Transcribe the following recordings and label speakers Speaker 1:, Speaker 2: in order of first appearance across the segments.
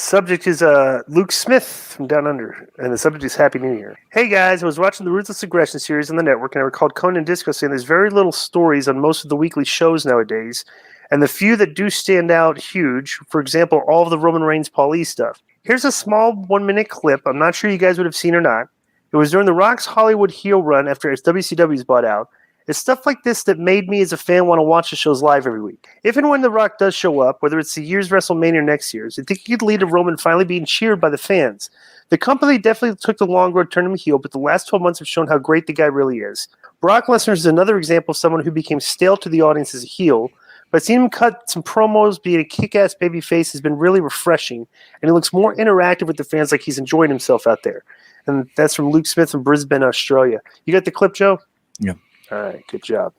Speaker 1: Subject is Luke Smith from Down Under, and the subject is Happy New Year. Hey guys, I was watching the Ruthless Aggression series on the network, and I recalled Conan Disco saying there's very little stories on most of the weekly shows nowadays, and the few that do stand out huge, for example, all of the Roman Reigns Paul stuff. Here's a small 1-minute clip. I'm not sure you guys would have seen or not. It was during The Rock's Hollywood heel run after WCW's bought out. It's stuff like this that made me as a fan want to watch the shows live every week. If and when The Rock does show up, whether it's the year's WrestleMania or next year's, I think he could lead to Roman finally being cheered by the fans. The company definitely took the long road to turn him heel, but the last 12 months have shown how great the guy really is. Brock Lesnar is another example of someone who became stale to the audience as a heel, but seeing him cut some promos, being a kick-ass babyface has been really refreshing, and he looks more interactive with the fans, like he's enjoying himself out there. And that's from Luke Smith from Brisbane, Australia. You got the clip, Joe?
Speaker 2: Yeah.
Speaker 1: All right, good job.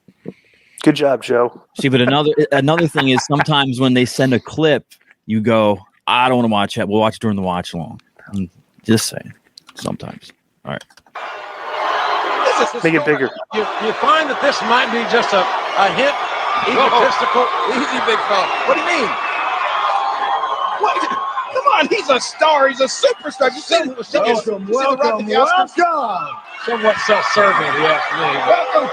Speaker 1: Good job, Joe.
Speaker 2: See, but another thing is sometimes when they send a clip, you go, I don't want to watch it. We'll watch it during the watch along. I'm just saying. Sometimes. All right.
Speaker 1: Make it bigger.
Speaker 3: You find that this might be just a hint, egotistical.
Speaker 4: Easy, big fella. What do you mean? What? Come on, he's a star. He's a superstar. You see, welcome.
Speaker 3: Somewhat self-serving,
Speaker 4: Welcome.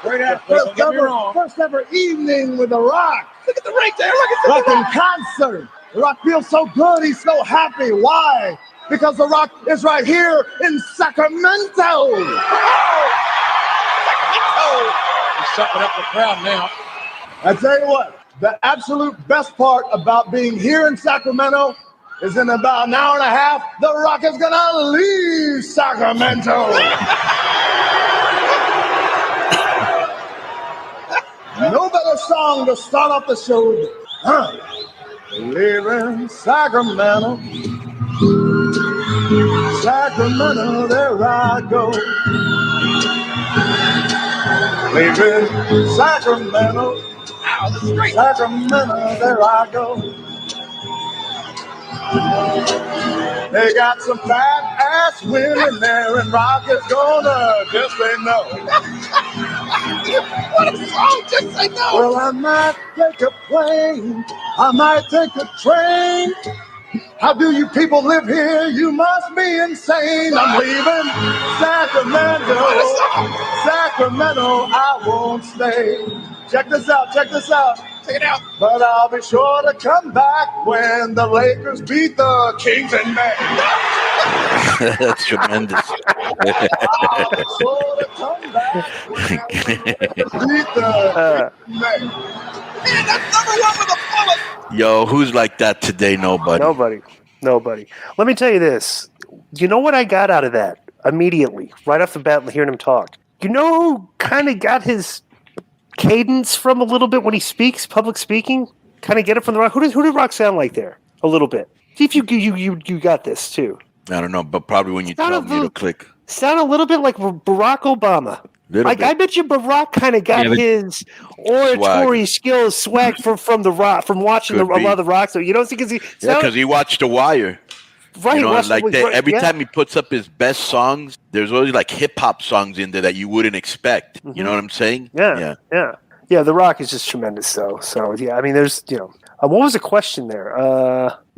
Speaker 4: Great first ever evening with The Rock. Look at the ring there. Look at
Speaker 5: Rock in concert. The Rock feels so good. He's so happy. Why? Because The Rock is right here in Sacramento.
Speaker 3: He's sucking up the crowd now.
Speaker 5: I tell you what, the absolute best part about being here in Sacramento is in about an hour and a half, The Rock is going to leave Sacramento. No better song to start off the show. Leaving Sacramento. Sacramento, there I go. Leaving Sacramento. Sacramento, there I go. They got some fat ass women there, and Rock is gonna just say no.
Speaker 4: what a song, just say no.
Speaker 5: Well, I might take a plane, I might take a train. How do you people live here? You must be insane. I'm leaving Sacramento. Sacramento, I won't stay. Check this out.
Speaker 4: Check it out.
Speaker 5: But I'll be sure to come back when the Lakers beat the Kings in May.
Speaker 6: That's tremendous.
Speaker 5: I'll be sure to come back when beat the Kings in May.
Speaker 4: Man, that's number one with a bullet.
Speaker 6: Yo, who's like that today? Nobody.
Speaker 1: Nobody. Let me tell you this. You know what I got out of that immediately, right off the bat, hearing him talk? You know who kind of got his cadence from a little bit when he speaks, public speaking? Kind of get it from The Rock. Who did Rock sound like there? A little bit. See if you got this too.
Speaker 6: I don't know, but probably when you tell me, it'll click.
Speaker 1: Sound a little bit like Barack Obama. I bet you Barack kind of got his oratory skills swag from The Rock, from watching a lot of The Rock. So you don't see
Speaker 6: because he watched The Wire.
Speaker 1: Right,
Speaker 6: every time he puts up his best songs, there's always like hip hop songs in there that you wouldn't expect. Mm-hmm. You know what I'm saying?
Speaker 1: Yeah. The Rock is just tremendous, though. So yeah, I mean, there's what was the question there?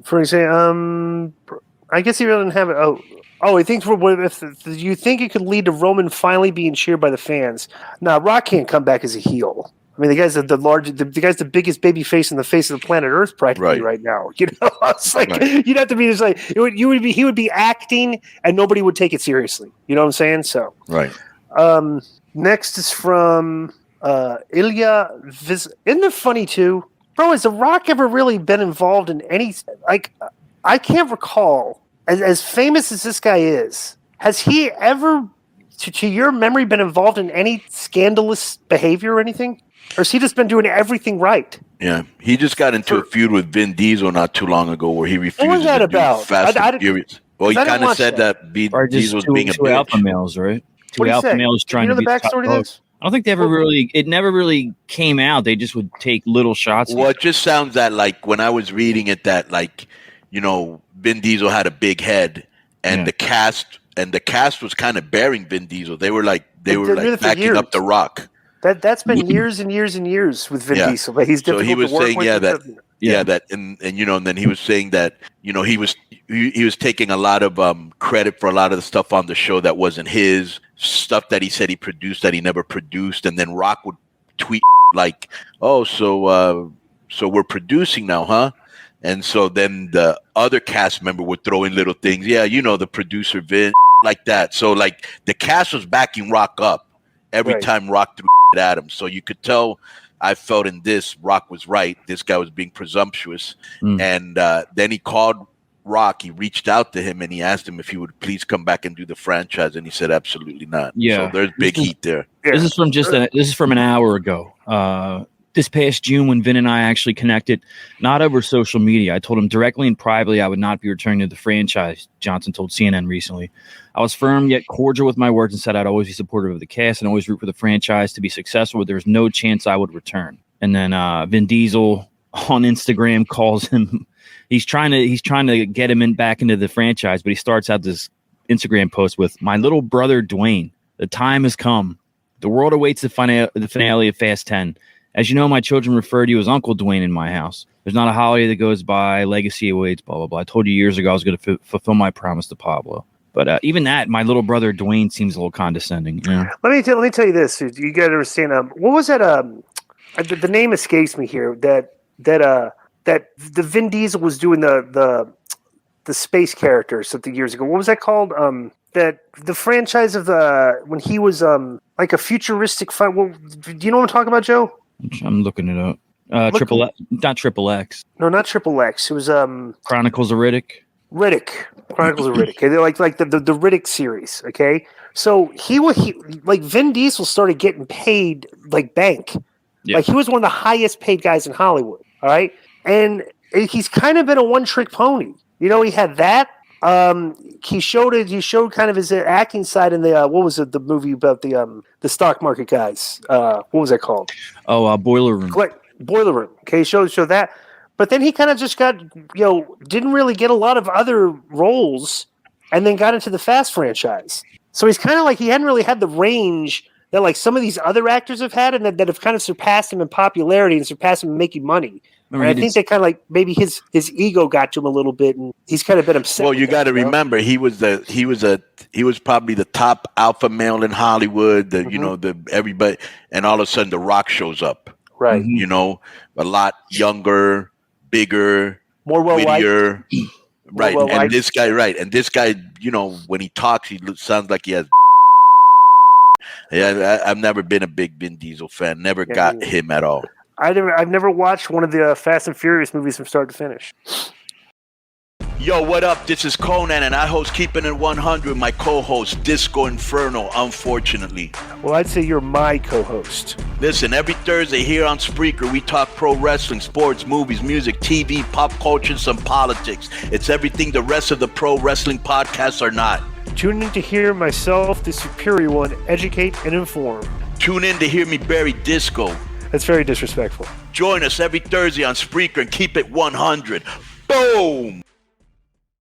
Speaker 1: For example, I guess he really didn't have it. Oh, he thinks if you think it could lead to Roman finally being cheered by the fans. Nah, Rock can't come back as a heel. I mean, the guy's the guy's the biggest baby face on the face of the planet Earth practically right now. It's like you'd have to be just like he would be acting and nobody would take it seriously. You know what I'm saying? So
Speaker 6: right.
Speaker 1: Next is from Ilya. Isn't it funny too, bro? Has The Rock ever really been involved in any I can't recall. As famous as this guy is, has he ever, to your memory, been involved in any scandalous behavior or anything? Or has he just been doing everything right?
Speaker 6: Yeah, he just got into a feud with Vin Diesel not too long ago where he refused to do Fast and Furious. Well, he kind of said that Diesel was being a bitch.
Speaker 2: Two alpha males, right? Two alpha males trying to be top dogs. I don't think they ever it never really came out. They just would take little shots.
Speaker 6: Well, it just sounds that like when I was reading it that Vin Diesel had a big head and the cast was kind of bearing Vin Diesel. They were backing up The Rock.
Speaker 1: That's been years and years and years with Vin Diesel. But he's difficult to work with.
Speaker 6: Yeah, that and then he was saying that he was taking a lot of credit for a lot of the stuff on the show that wasn't his stuff that he said he produced that he never produced, and then Rock would tweet like, "Oh, so we're producing now, huh?" And so then the other cast member would throw in little things, the producer Vin, like that. So like the cast was backing Rock up every time Rock threw at him. So you could tell. I felt in this, Rock was right. This guy was being presumptuous. And then he called Rock. He reached out to him and he asked him if he would please come back and do the franchise. And he said, absolutely not.
Speaker 2: Yeah.
Speaker 6: So there's big heat there.
Speaker 2: This is from an hour ago. This past June when Vin and I actually connected, not over social media. I told him directly and privately I would not be returning to the franchise, Johnson told CNN recently. I was firm yet cordial with my words and said I'd always be supportive of the cast and always root for the franchise to be successful, but there was no chance I would return. And then Vin Diesel on Instagram calls him. He's trying to get him back into the franchise, but he starts out this Instagram post with, "My little brother Dwayne, the time has come. The world awaits the finale of Fast 10. As you know, my children refer to you as Uncle Dwayne in my house. There's not a holiday that goes by. Legacy awaits, blah, blah, blah. I told you years ago I was going to fulfill my promise to Pablo." But even that, my little brother Dwayne seems a little condescending. You know?
Speaker 1: Let me tell you this. You got to understand. What was that? The name escapes me here. That the Vin Diesel was doing the space character something years ago. What was that called? That the franchise of when he was like a futuristic. Well, do you know what I'm talking about, Joe?
Speaker 2: I'm looking it up. Not Triple X.
Speaker 1: No, not Triple X. It was
Speaker 2: Chronicles of Riddick.
Speaker 1: Chronicles of Riddick. Okay? They're like the Riddick series. Okay, so he like Vin Diesel started getting paid like bank. Yeah. Like he was one of the highest paid guys in Hollywood. All right, and he's kind of been a one-trick pony. He had that. He showed kind of his acting side in the what was it, the movie about the stock market guys? What was that called?
Speaker 2: Boiler Room.
Speaker 1: Boiler Room. Okay, show that. But then he kind of just got didn't really get a lot of other roles, and then got into the Fast franchise. So he's kind of like he hadn't really had the range that like some of these other actors have had, and that have kind of surpassed him in popularity and surpassed him in making money. And I think that kind of like maybe his ego got to him a little bit, and he's kind of been upset.
Speaker 6: Well, you got to remember he was probably the top alpha male in Hollywood. Everybody, and all of a sudden The Rock shows up.
Speaker 1: Right.
Speaker 6: A lot younger, bigger,
Speaker 1: more
Speaker 6: wittier. Right. And this guy, when he talks, he sounds like he has. Yeah, I've never been a big Vin Diesel fan. Never got him at all.
Speaker 1: I've never watched one of the Fast and Furious movies from start to finish.
Speaker 6: Yo, what up? This is Conan, and I host Keeping It 100. My co-host, Disco Inferno, unfortunately.
Speaker 1: Well, I'd say you're my co-host.
Speaker 6: Listen, every Thursday here on Spreaker, we talk pro wrestling, sports, movies, music, TV, pop culture, and some politics. It's everything the rest of the pro wrestling podcasts are not.
Speaker 1: Tune in to hear myself, the superior one, educate and inform.
Speaker 6: Tune in to hear me bury Disco.
Speaker 1: That's very disrespectful.
Speaker 6: Join us every Thursday on Spreaker and keep it 100. Boom!